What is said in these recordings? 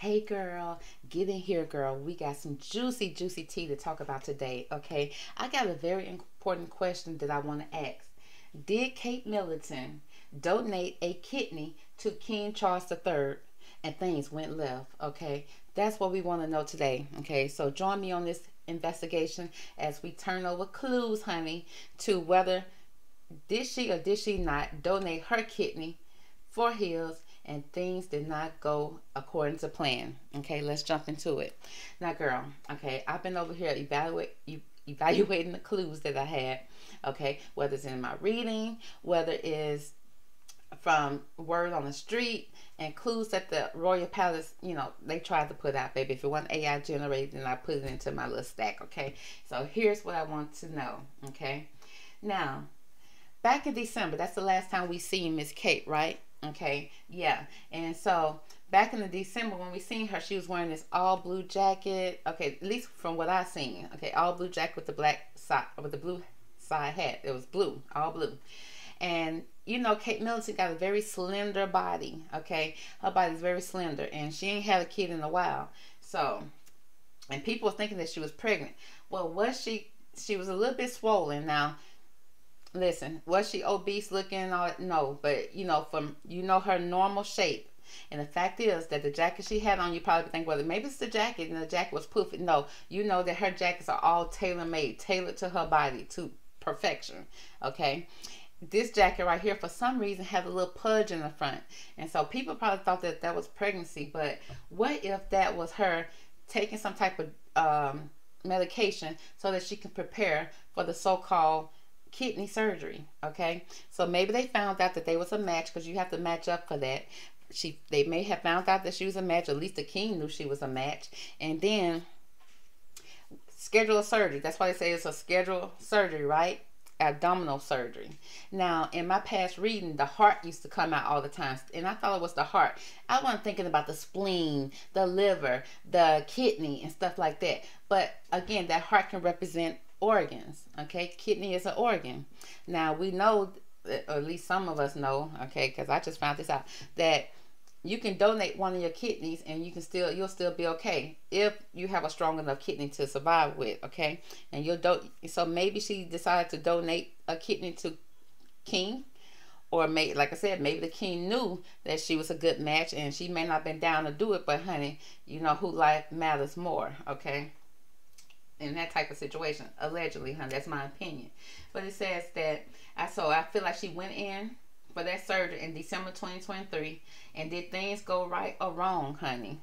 Hey girl, get in here, girl. We got some juicy tea to talk about today, okay? I got a very important question that I want to ask. Did Kate Middleton donate a kidney to King Charles III and things went left, okay? That's what we want to know today, okay? So join me on this investigation as we turn over clues, honey, to whether did she or did she not donate her kidney for his and things did not go according to plan. Okay, let's jump into it. Now, girl, okay, I've been over here evaluating the clues that I had, okay, whether it's in my reading, whether it's from word on the street, and clues that the Royal Palace, they tried to put out, baby. If it wasn't AI generated, then I put it into my little stack, okay? So here's what I want to know, okay? Now, back in December, that's the last time we seen Miss Kate, right? Okay, yeah. And so back in the December when we seen her, she was wearing this all blue jacket. Okay, at least from what I seen. Okay, all blue jacket with the black side, with the blue side hat. It was blue, all blue. And Kate Middleton got a very slender body. Okay, her body's very slender, and she ain't had a kid in a while. So, and people were thinking that she was pregnant. Well, was she? She was a little bit swollen now. Listen, was she obese looking? No, but from her normal shape. And the fact is that the jacket she had on, you probably think, well, maybe it's the jacket and the jacket was poofy. No, you know that her jackets are all tailor-made, tailored to her body to perfection. Okay, this jacket right here, for some reason, had a little pudge in the front, and so people probably thought that that was pregnancy. But what if that was her taking some type of medication so that she can prepare for the so-called kidney surgery? Okay, so maybe they found out that they was a match, because you have to match up for that. They may have found out that she was a match, or at least the king knew she was a match, and then schedule a surgery. That's why they say it's a scheduled surgery, right? Abdominal surgery. Now, in my past reading, the heart used to come out all the time, and I thought it was the heart. I wasn't thinking about the spleen, the liver, the kidney, and stuff like that. But again, that heart can represent organs. Okay, kidney is an organ. Now we know, or at least some of us know, okay, because I just found this out, that you can donate one of your kidneys and you'll still be okay if you have a strong enough kidney to survive with. Okay, and so maybe she decided to donate a kidney to King, or maybe, like I said, maybe the king knew that she was a good match and she may not have been down to do it, but honey, who life matters more. Okay, in that type of situation, allegedly, honey, that's my opinion. But it says that I feel like she went in for that surgery in December 2023, and did things go right or wrong, honey?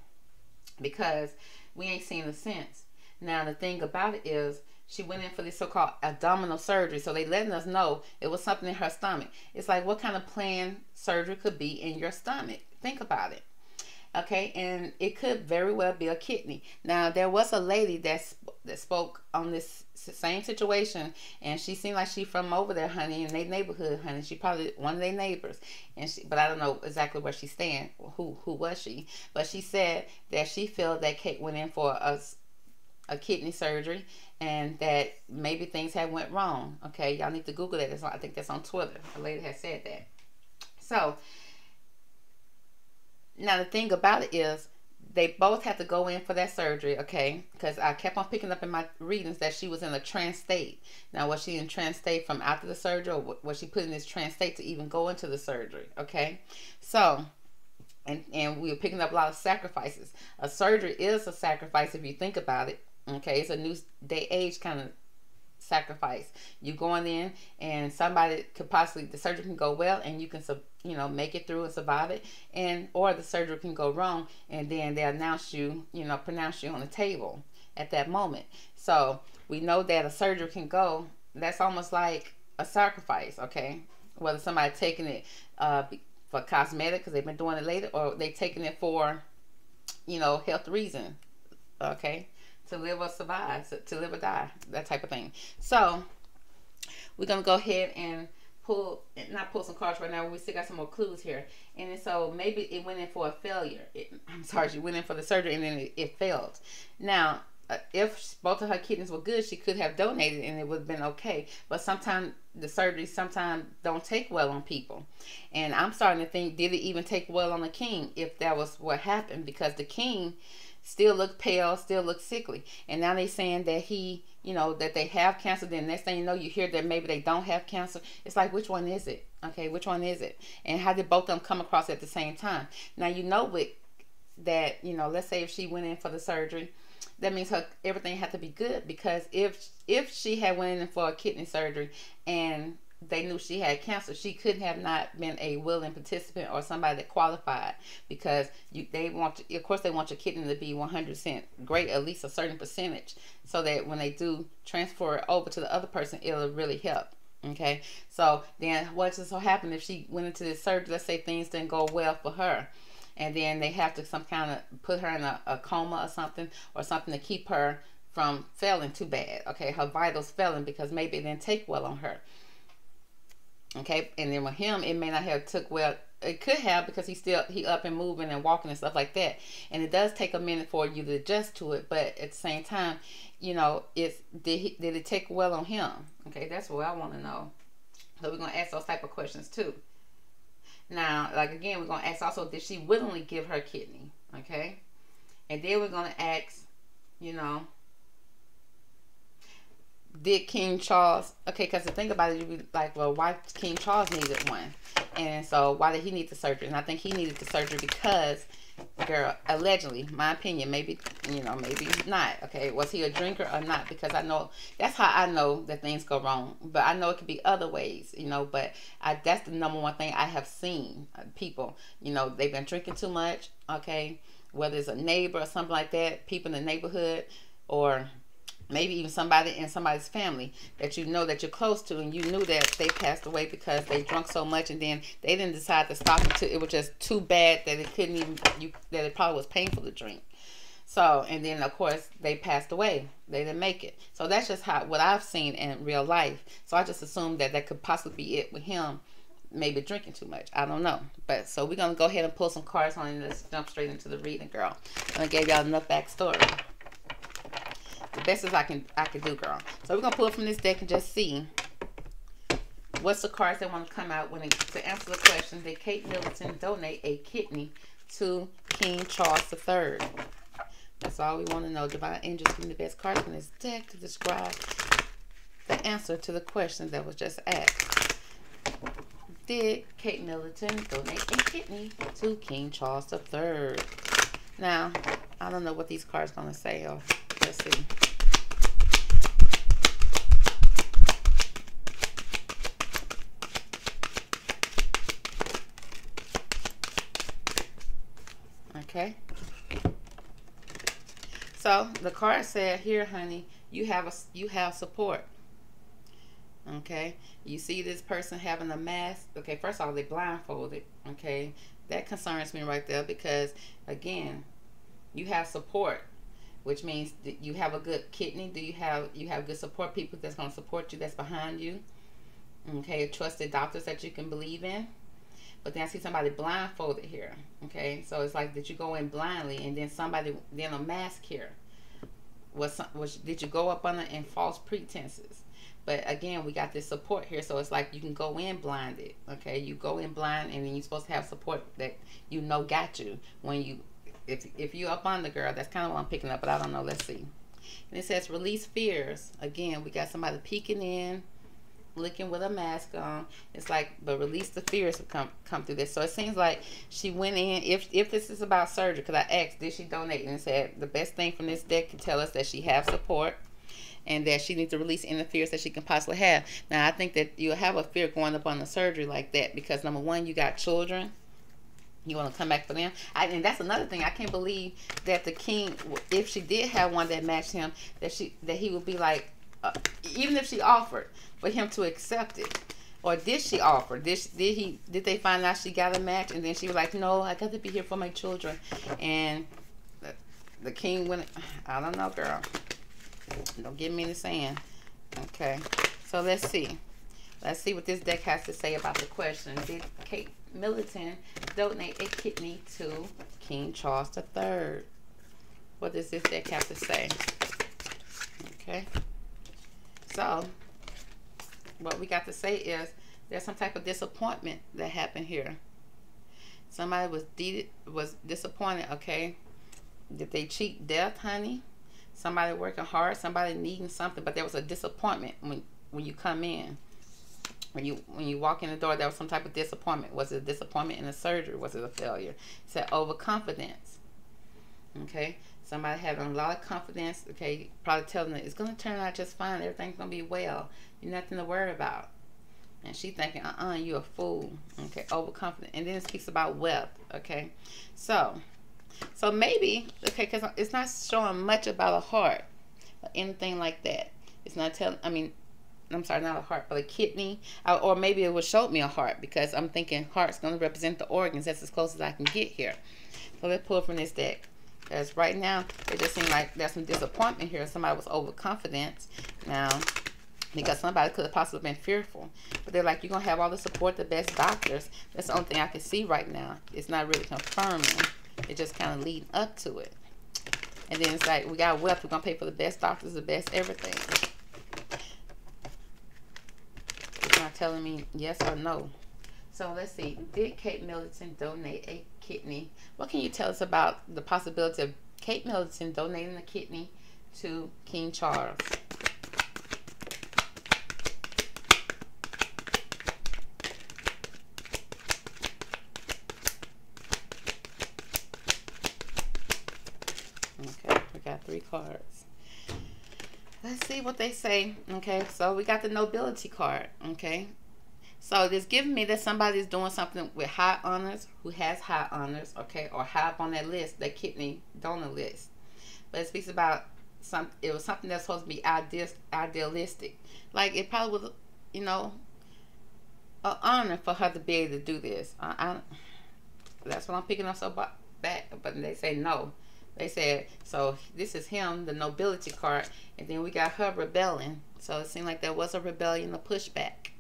Because we ain't seen her since. Now the thing about it is, she went in for this so-called abdominal surgery, so they letting us know it was something in her stomach. It's like, what kind of planned surgery could be in your stomach? Think about it. Okay, and it could very well be a kidney. Now, there was a lady that spoke on this same situation, and she seemed like she from over there, honey, in their neighborhood, honey. She probably one of their neighbors, but I don't know exactly where she's staying. Who was she? But she said that she felt that Kate went in for a kidney surgery, and that maybe things had went wrong. Okay, y'all need to Google that. I think that's on Twitter. A lady has said that. So now the thing about it is, they both have to go in for that surgery, okay? Because I kept on picking up in my readings that she was in a trance state. Now, was she in trance state from after the surgery, or was she put in this trance state to even go into the surgery, okay? So, and we were picking up a lot of sacrifices. A surgery is a sacrifice if you think about it, okay? It's a new day age kind of sacrifice. You going in, and somebody could possibly, the surgery can go well and you can make it through and survive it, or the surgery can go wrong, and then they pronounce you on the table at that moment. So we know that a surgery can go, that's almost like a sacrifice, okay? Whether somebody taking it for cosmetic because they've been doing it later, or they taking it for health reason, okay? To live or survive, to live or die, that type of thing. So we're gonna go ahead and not pull some cards right now. We still got some more clues here. And so maybe it went in for a failure. I'm sorry, she went in for the surgery and then it failed. Now if both of her kidneys were good, she could have donated and it would have been okay. But sometimes the surgery sometimes don't take well on people. And I'm starting to think, did it even take well on the king if that was what happened? Because the king still looked pale, still looked sickly. And now they saying that he, you know, that they have cancer. Then next thing you know, you hear that maybe they don't have cancer. It's like, which one is it? Okay, which one is it? And how did both of them come across at the same time? Now, you know, with that, you know, let's say if she went in for the surgery, that means her everything had to be good, because if she had went in for a kidney surgery and they knew she had cancer, she couldn't have not been a willing participant or somebody that qualified, because they want, of course, they want your kidney to be 100% great, at least a certain percentage, so that when they do transfer it over to the other person, it'll really help. Okay, so then what just so happened if she went into this surgery, let's say things didn't go well for her, and then they have to some kind of put her in a coma or something to keep her from failing too bad. Okay, her vitals failing because maybe it didn't take well on her. Okay, and then with him, it may not have took well. It could have, because he up and moving and walking and stuff like that. And it does take a minute for you to adjust to it, but at the same time, you know, did it take well on him? Okay, that's what I want to know. So we're gonna ask those type of questions too. Now, like again, we're gonna ask also, did she willingly give her kidney? Okay, and then we're gonna ask, you know, did King Charles, okay, because the thing about it, you'd be like, well, why King Charles needed one? And so why did he need the surgery? And I think he needed the surgery because, girl, allegedly, my opinion, maybe, you know, maybe not, okay, was he a drinker or not? Because I know, that's how I know that things go wrong, but I know it could be other ways, you know, but that's the number one thing I have seen. People, you know, they've been drinking too much, okay, whether it's a neighbor or something like that, people in the neighborhood, or maybe even somebody in somebody's family that you know that you're close to, and you knew that they passed away because they drunk so much, and then they didn't decide to stop until it was just too bad that it couldn't even, that it probably was painful to drink. So, and then of course they passed away. They didn't make it. So that's just what I've seen in real life. So I just assumed that could possibly be it with him, maybe drinking too much. I don't know. But so we're gonna go ahead and pull some cards on and let's jump straight into the reading, girl. I gave y'all enough backstory. The best as I can do, girl. So we're gonna pull from this deck and just see what's the cards that want to come out to answer the question: did Kate Middleton donate a kidney to King Charles III? That's all we want to know. Divine angels, give me the best cards from this deck to describe the answer to the question that was just asked. Did Kate Middleton donate a kidney to King Charles III? Now, I don't know what these cards are gonna say. Let's see. Okay. So the card said here, honey, you have support. Okay. You see this person having a mask. Okay, first of all, they blindfolded. Okay. That concerns me right there, because again, you have support, which means that you have a good kidney. Do you have good support people that's going to support you, that's behind you? Okay, trusted doctors that you can believe in. But then I see somebody blindfolded here. Okay, so it's like, did you go in blindly, and then a mask here? Did you go up under in false pretenses? But again, we got this support here, so it's like you can go in blinded. Okay, you go in blind, and then you're supposed to have support that you know got you when you. If you up on the girl, that's kind of what I'm picking up, but I don't know. Let's see. And it says release fears. Again, we got somebody peeking in, looking with a mask on. It's like, but release the fears to come through this. So it seems like she went in. If this is about surgery, because I asked, did she donate? And it said the best thing from this deck can tell us that she has support, and that she needs to release any fears that she can possibly have. Now, I think that you'll have a fear going up on the surgery like that, because number one, you got children. You want to come back for them. And that's another thing. I can't believe that the king, if she did have one that matched him, that he would be like, even if she offered for him to accept it, or did she offer? Did they find out she got a match, and then she was like, no, I got to be here for my children, and the king went. I don't know, girl. Don't get me in the sand. Okay, so let's see. Let's see what this deck has to say about the question. Did Kate Middleton donate a kidney to King Charles III? What does this deck have to say? Okay. So what we got to say is there's some type of disappointment that happened here. Somebody was disappointed, okay? Did they cheat death, honey? Somebody working hard, somebody needing something, but there was a disappointment when you come in. When you walk in the door, there was some type of disappointment. Was it a disappointment in the surgery? Was it a failure? It said overconfidence. Okay? Somebody having a lot of confidence, okay, probably telling them it's going to turn out just fine. Everything's going to be well. You're nothing to worry about. And she thinking, you a fool. Okay, overconfident. And then it speaks about wealth. Okay, so maybe, okay, because it's not showing much about a heart or anything like that. It's not telling, I'm sorry, not a heart, but a kidney. Or maybe it would show me a heart, because I'm thinking heart's going to represent the organs. That's as close as I can get here. So let's pull from this deck. Because right now, it just seems like there's some disappointment here. Somebody was overconfident. Now, because somebody could have possibly been fearful. But they're like, you're going to have all the support, the best doctors. That's the only thing I can see right now. It's not really confirming. It's just kind of leading up to it. And then it's like, we got wealth. We're going to pay for the best doctors, the best everything. It's not telling me yes or no. So let's see. Did Kate Middleton donate a kidney? What can you tell us about the possibility of Kate Middleton donating a kidney to King Charles? Okay, we got 3 cards. Let's see what they say. Okay, so we got the nobility card. Okay, so it's giving me that somebody's doing something with high honors, who has high honors, okay, or high up on that list, that kidney donor list. But it speaks about it was something that's supposed to be idealistic. Like it probably was, you know, an honor for her to be able to do this. That's what I'm picking up so about that. But they say no. They said, so this is him, the nobility card, and then we got her rebelling. So it seemed like there was a rebellion, a pushback.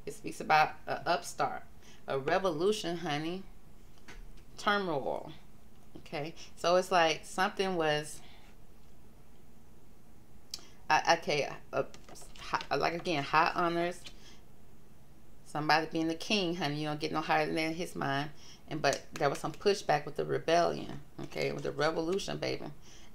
It speaks about an upstart, a revolution, honey, turmoil. Okay, so it's like something was, like again, high honors. Somebody being the king, honey, you don't get no higher than that in his mind. But there was some pushback with the rebellion, okay, with the revolution, baby.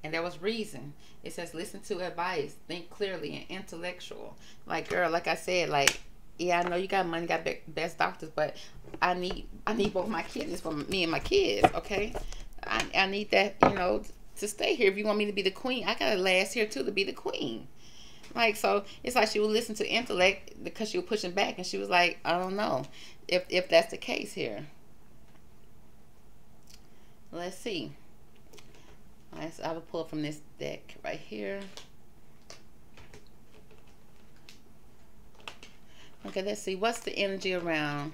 And there was reason. It says, listen to advice, think clearly, and intellectual. Like, girl, like I said, like, yeah, I know you got money, got best doctors, but I need both my kidneys for me and my kids, okay? I need that, you know, to stay here. If you want me to be the queen, I gotta last here too to be the queen. Like, so it's like she would listen to intellect because she was pushing back, and she was like, I don't know if that's the case here. Let's see. I will pull from this deck right here. Okay, let's see. What's the energy around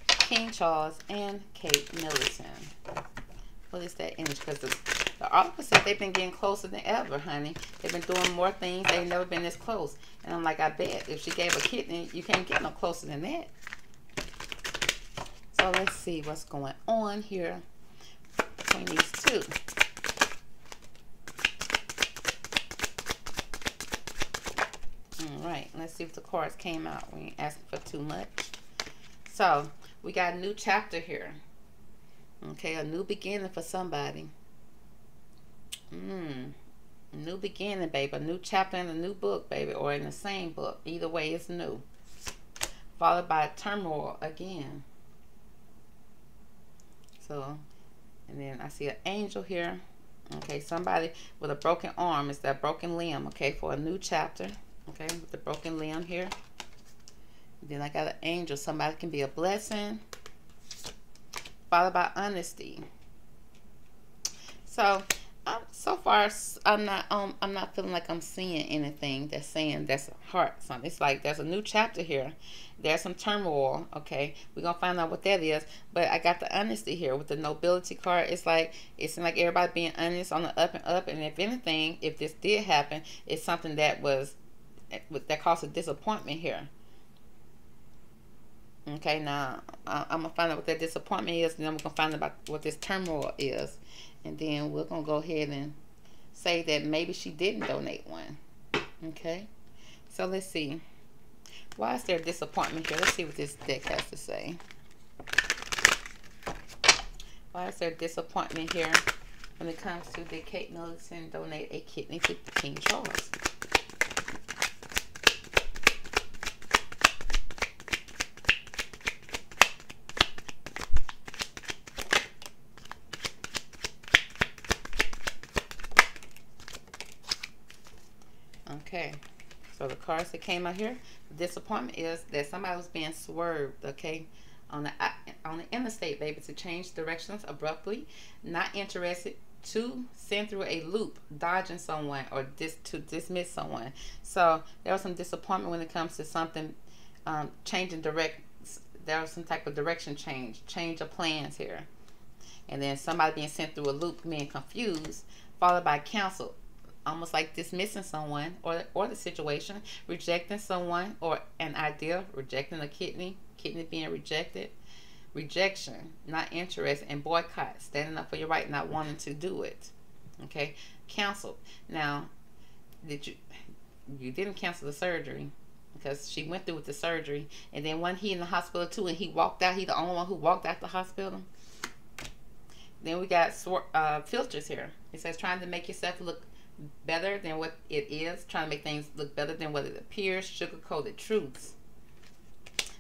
King Charles and Kate Middleton? What is that energy? Because the opposite, they've been getting closer than ever, honey. They've been doing more things. They've never been this close. And I'm like, I bet if she gave a kidney, you can't get no closer than that. So let's see what's going on here between these two. All right, let's see if the cards came out. We ain't asking for too much. So we got a new chapter here. Okay, a new beginning for somebody. New beginning, baby. A new chapter in a new book, baby, or in the same book. Either way, it's new. Followed by turmoil again. So, and then I see an angel here. Okay, somebody with a broken arm. It's that broken limb, okay, for a new chapter. Okay, with the broken limb here. And then I got an angel. Somebody can be a blessing. Followed by honesty. So, so far, I'm not feeling like I'm seeing anything that's saying that's a heart. Something. It's like there's a new chapter here. There's some turmoil. Okay, we're gonna find out what that is. But I got the honesty here with the nobility card. It's like it seems like everybody being honest on the up and up. And if anything, if this did happen, it's something that caused a disappointment here. Okay, now I'm gonna find out what that disappointment is, and then we're gonna find out about what this turmoil is, and then we're gonna go ahead and say that maybe she didn't donate one. Okay, so let's see. Why is there disappointment here? Let's see what this deck has to say. Why is there disappointment here when it comes to did Kate Middleton donate a kidney to King Charles? Okay, so the cards that came out here, the disappointment is that somebody was being swerved, okay, on the interstate, baby, to change directions abruptly, not interested, to send through a loop, dodging someone, or to dismiss someone. So there was some disappointment when it comes to something changing direct. There was some type of direction change of plans here, and then somebody being sent through a loop, being confused, followed by counsel. Almost like dismissing someone or the situation, rejecting someone or an idea, rejecting a kidney being rejected, rejection, not interest, and boycott, standing up for your right, not wanting to do it. Okay, cancel. Now, you didn't cancel the surgery because she went through with the surgery, and then when he in the hospital too, and he walked out, he the only one who walked out the hospital. Then we got filters here. It says trying to make yourself look better than what it is, trying to make things look better than what it appears, sugar-coated truths.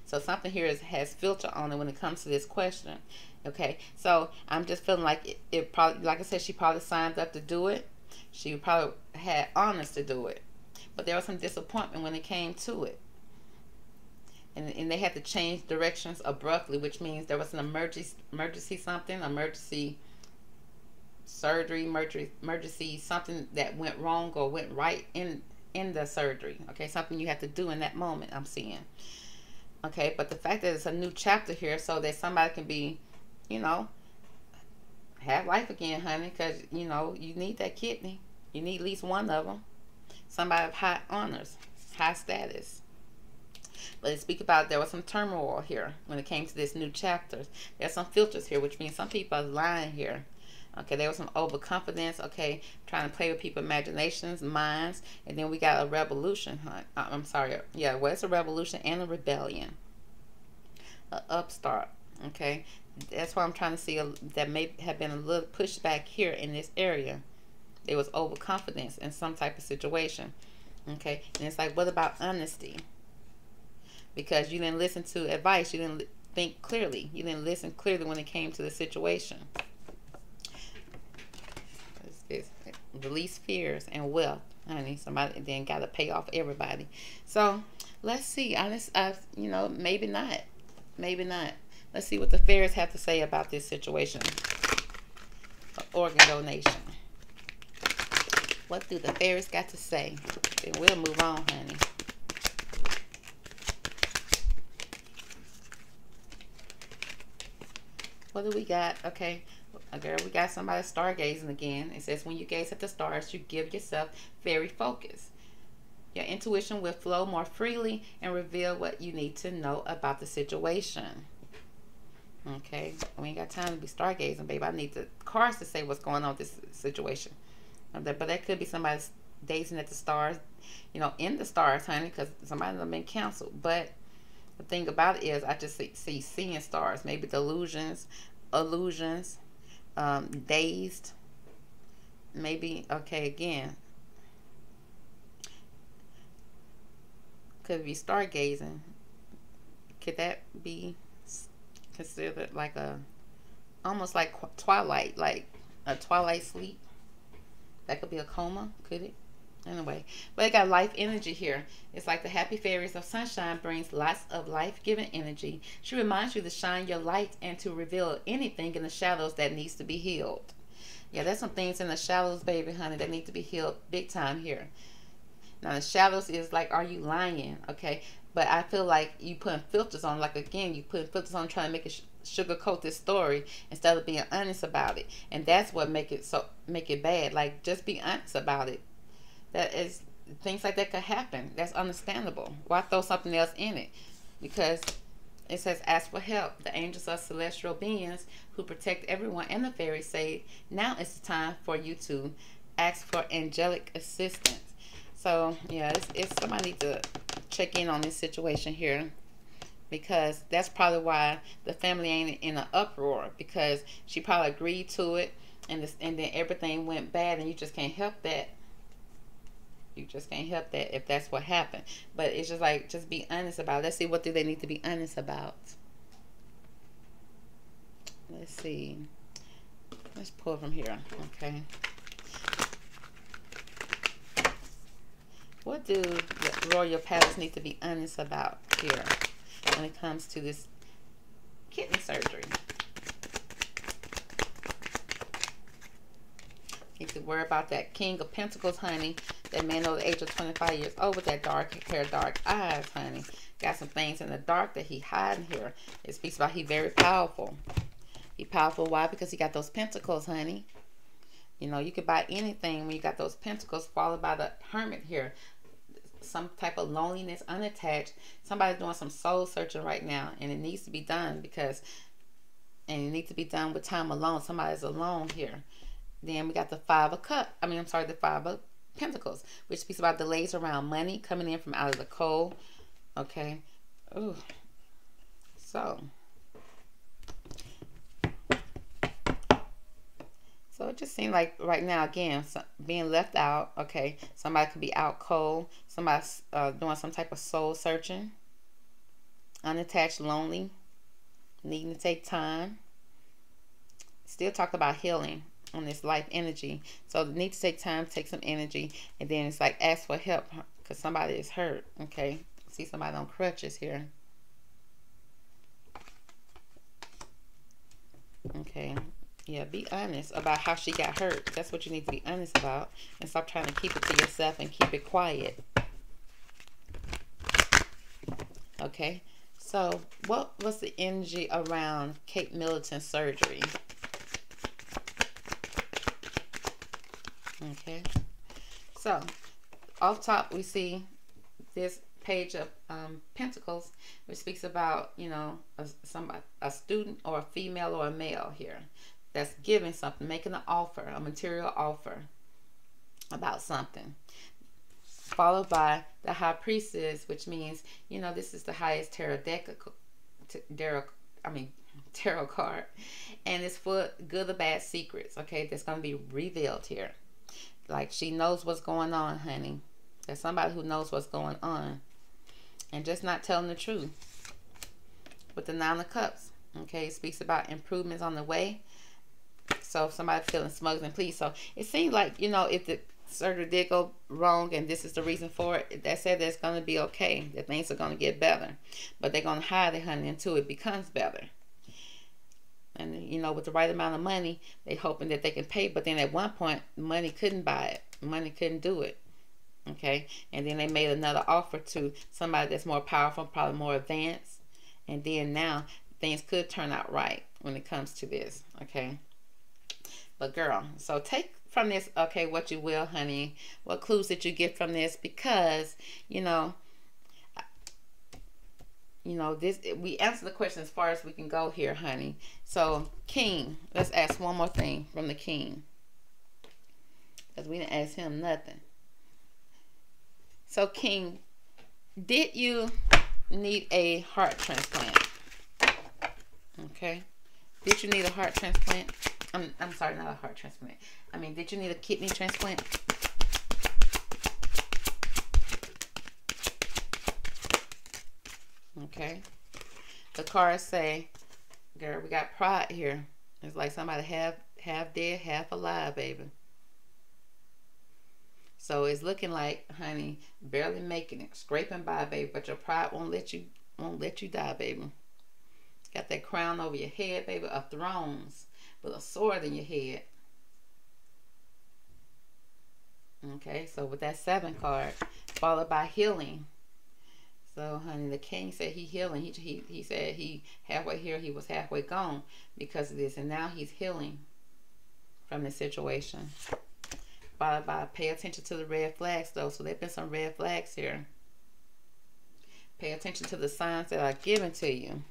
So something here has filter on it when it comes to this question. Okay, so I'm just feeling like it probably, like I said, she probably signed up to do it. She probably had honors to do it, but there was some disappointment when it came to it, and they had to change directions abruptly, which means there was an emergency surgery, emergency, something that went wrong or went right in the surgery. Okay, something you have to do in that moment, I'm seeing. Okay, but the fact that it's a new chapter here, so that somebody can be, you know, have life again, honey, because, you know, you need that kidney. You need at least one of them. Somebody of high honors, high status. But it speaks about there was some turmoil here when it came to this new chapter. There's some filters here, which means some people are lying here. Okay, there was some overconfidence, okay, trying to play with people's imaginations, minds, and then we got a revolution, huh? I'm sorry, yeah, well, it's a revolution and a rebellion, an upstart, okay? That's why I'm trying to see that may have been a little pushback here in this area. There was overconfidence in some type of situation, okay? And it's like, what about honesty? Because you didn't listen to advice, you didn't think clearly, you didn't listen clearly when it came to the situation. Release fears and wealth, honey. Somebody then got to pay off everybody. So let's see. You know, maybe not. Let's see what the fairies have to say about this situation. Organ donation. What do the fairies got to say? Then we'll move on, honey. What do we got? Okay. Girl, we got somebody stargazing again. It says, when you gaze at the stars, you give yourself fairy focus. Your intuition will flow more freely and reveal what you need to know about the situation. Okay, we ain't got time to be stargazing, babe. I need the cards to say what's going on with this situation. But that could be somebody gazing at the stars, you know, in the stars, honey, because somebody done been canceled. But the thing about it is, I just see seeing stars, maybe delusions, illusions, dazed, maybe. Okay, again, could be stargazing. Could that be considered like almost like twilight, like a twilight sleep? That could be a coma, could it? Anyway, but it got life energy here. It's like the happy fairies of sunshine brings lots of life-giving energy. She reminds you to shine your light and to reveal anything in the shadows that needs to be healed. Yeah, there's some things in the shadows, baby, honey, that need to be healed big time here. Now, the shadows is like, are you lying? Okay, but I feel like you putting filters on. Like, again, you put filters on trying to make it sugarcoat this story instead of being honest about it. And that's what make it bad. Like, just be honest about it. That is, things like that could happen. That's understandable. Why throw something else in it? Because It says, ask for help. The angels are celestial beings who protect everyone, and the fairies say, now is the time for you to ask for angelic assistance. So, yeah, it's somebody to check in on this situation here, because that's probably why the family ain't in an uproar, because she probably agreed to it, and then everything went bad, and you just can't help that. You just can't help that if that's what happened. But it's just like, just be honest about it. Let's see, what do they need to be honest about? Let's see. Let's pull from here. Okay. What do the royal palace need to be honest about here when it comes to this kidney surgery? You could worry about that King of Pentacles, honey. That man over the age of 25 years old with that dark hair, dark eyes, honey. Got some things in the dark that he hiding here. It speaks about he very powerful. He powerful. Why? Because he got those pentacles, honey. You know, you could buy anything when you got those pentacles, followed by the hermit here. Some type of loneliness, unattached. Somebody's doing some soul searching right now, and it needs to be done and it needs to be done with time alone. Somebody's alone here. Then we got the the Five of Pentacles, which speaks about delays around money coming in from out of the cold. Okay. Ooh. So it just seems like right now, again, being left out. Okay. Somebody could be out cold. Somebody's doing some type of soul searching. Unattached, lonely, needing to take time. Still talk about healing on this life energy. So need to take time, take some energy, and then it's like ask for help because somebody is hurt. Okay. See somebody on crutches here. Okay. Yeah, be honest about how she got hurt. That's what you need to be honest about, and stop trying to keep it to yourself and keep it quiet. Okay. So what was the energy around Kate Middleton's surgery? Okay, so off top we see this page of Pentacles, which speaks about, you know, a student or a female or a male here that's giving something, making an offer, a material offer about something, followed by the High Priestess, which means, you know, this is the highest tarot card, and it's for good or bad secrets. Okay, that's going to be revealed here. Like she knows what's going on, honey. There's somebody who knows what's going on and just not telling the truth. With the Nine of Cups, okay, it speaks about improvements on the way. So if somebody's feeling smug and pleased. So it seems like, you know, if the surgery did go wrong and this is the reason for it, that said that's going to be okay. That things are going to get better. But they're going to hide it, honey, until it becomes better. And, you know, with the right amount of money, they hoping that they can pay. But then at one point, money couldn't buy it. Money couldn't do it. Okay. And then they made another offer to somebody that's more powerful, probably more advanced. And then now things could turn out right when it comes to this. Okay. But girl, so take from this, okay, what you will, honey. What clues did you get from this? Because, you know, this, we answer the question as far as we can go here, honey. So, King, let's ask one more thing from the King, because we didn't ask him nothing. So, King, did you need a heart transplant? Okay. Did you need a heart transplant? I'm sorry, not a heart transplant. I mean, did you need a kidney transplant? Okay. The cards say, girl, we got pride here. It's like somebody half dead, half alive, baby. So it's looking like, honey, barely making it, scraping by, baby, but your pride won't let you die, baby. Got that crown over your head, baby, of thrones with a sword in your head. Okay, so with that 7 card, followed by healing. So, honey, the King said he healing. He said he halfway here, he was halfway gone because of this. And now he's healing from the situation. Followed by pay attention to the red flags, though. So there have been some red flags here. Pay attention to the signs that are given to you.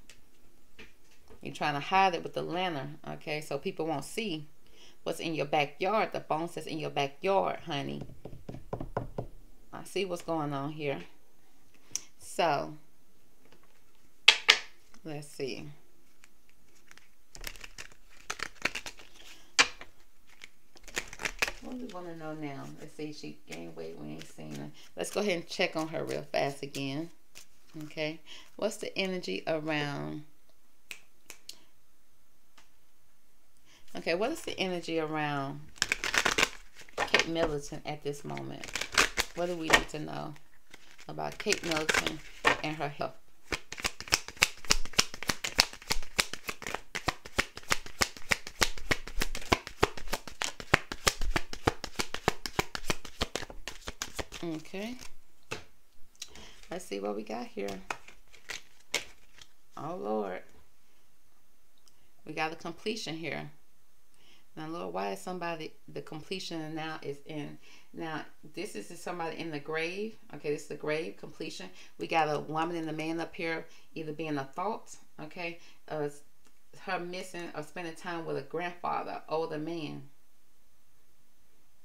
You're trying to hide it with the lantern, okay, so people won't see what's in your backyard. The bones that's in your backyard, honey. I see what's going on here. So, let's see. What do we want to know now? Let's see. She gained weight. We ain't seen her. Let's go ahead and check on her real fast again. Okay. What's the energy around? Okay. What is the energy around Kate Middleton at this moment? What do we need to know about Kate Middleton and her health? Okay, let's see what we got here. Oh Lord, we got a completion here. Now Lord, why is somebody, the completion now is in, now this is somebody in the grave. Okay, this is the grave completion. We got a woman and a man up here, either being a thought, okay, her missing or spending time with a grandfather, older man.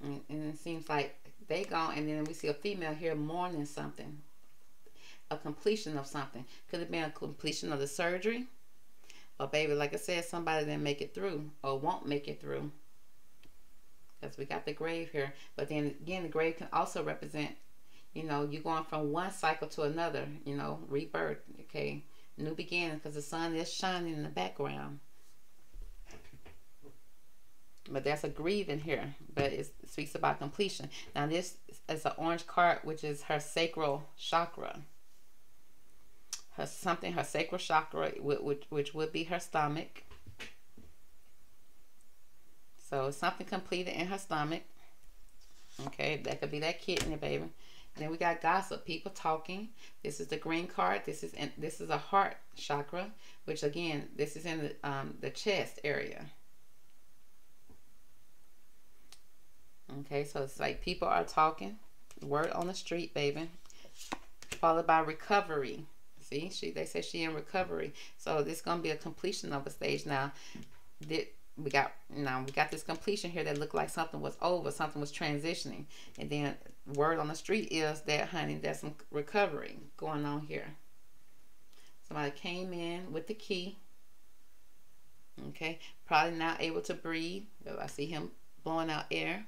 And it seems like they gone, and then we see a female here mourning something, a completion of something. Could have been a completion of the surgery, or baby, like I said, somebody didn't make it through or won't make it through, because we got the grave here. But then again, the grave can also represent, you know, you're going from one cycle to another, you know, rebirth, okay, new beginning, because the sun is shining in the background. But that's a grieving here, but it speaks about completion. Now this is an orange card, which is her sacral chakra. Her sacral chakra, which would be her stomach. So something completed in her stomach. Okay, that could be that kidney, baby. Then we got gossip, people talking. This is the green card. This is a heart chakra, which again, this is in the chest area. Okay, so it's like people are talking, word on the street, baby, followed by recovery. See, they say she in recovery, so this is gonna be a completion of a stage. Now, we got this completion here that looked like something was over, something was transitioning, and then word on the street is that, honey, there's some recovery going on here. Somebody came in with the key. Okay, probably not able to breathe. I see him blowing out air.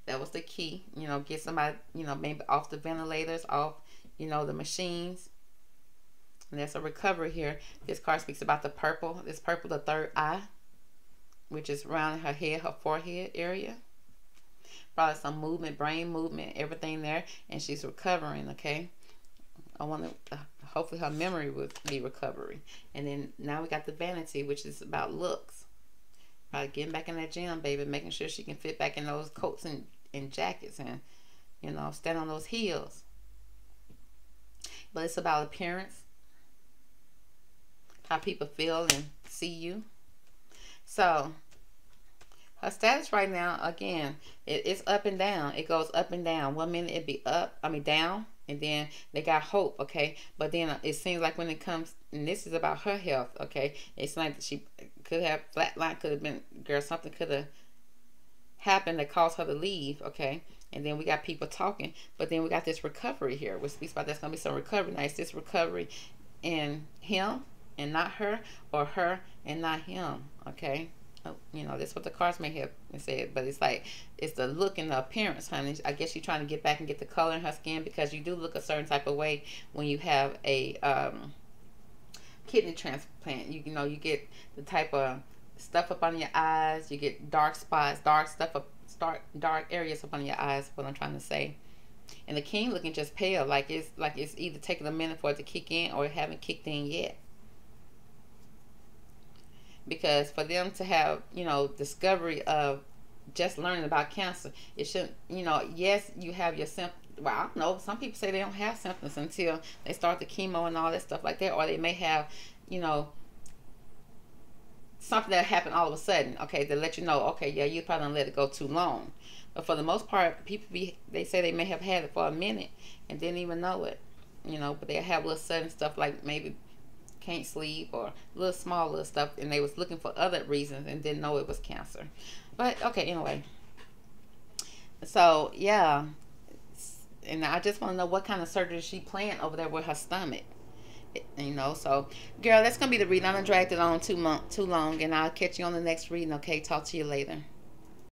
That was the key, you know, get somebody, you know, maybe off the ventilators, off, you know, the machines. And there's a recovery here. This card speaks about the purple. This purple, the third eye, which is around her head, her forehead area. Probably some movement, brain movement, everything there. And she's recovering, okay? I want to, hopefully her memory would be recovery. And then now we got the vanity, which is about looks. Probably getting back in that gym, baby, making sure she can fit back in those coats and jackets, and, you know, stand on those heels. But it's about appearance, how people feel and see you. So her status right now, again, it's up and down. It goes up and down. 1 minute it be up, down, and then they got hope, okay? But then it seems like when it comes, and this is about her health, okay? It's like she could have flatline, could have been, girl, something could have happened that caused her to leave, okay? And then we got people talking, but then we got this recovery here, which speaks about there's gonna be some recovery. Now, it's this recovery in him and not her, or her and not him, okay? You know, that's what the cards may have said, but it's like, it's the look and the appearance, honey. I guess you're trying to get back and get the color in her skin, because you do look a certain type of way when you have a kidney transplant. You know, you get the type of stuff up on your eyes, you get dark spots, dark stuff up, dark areas up on your eyes, what I'm trying to say. And the king looking just pale, like it's either taking a minute for it to kick in or it haven't kicked in yet. Because for them to have, you know, discovery of just learning about cancer, it shouldn't, you know, yes, you have your symptoms. Well, I don't know, some people say they don't have symptoms until they start the chemo and all that stuff like that, or they may have, you know, something that happened all of a sudden, okay, to let you know, okay, yeah, you probably don't let it go too long. But for the most part, people they say they may have had it for a minute and didn't even know it, you know, but they have little sudden stuff like maybe can't sleep, or little small little stuff, and they was looking for other reasons and didn't know it was cancer. But okay, anyway. So yeah, and I just want to know what kind of surgery she planned over there with her stomach. So girl, that's gonna be the reading. I'm gonna drag it on too long, and I'll catch you on the next reading. Okay, talk to you later.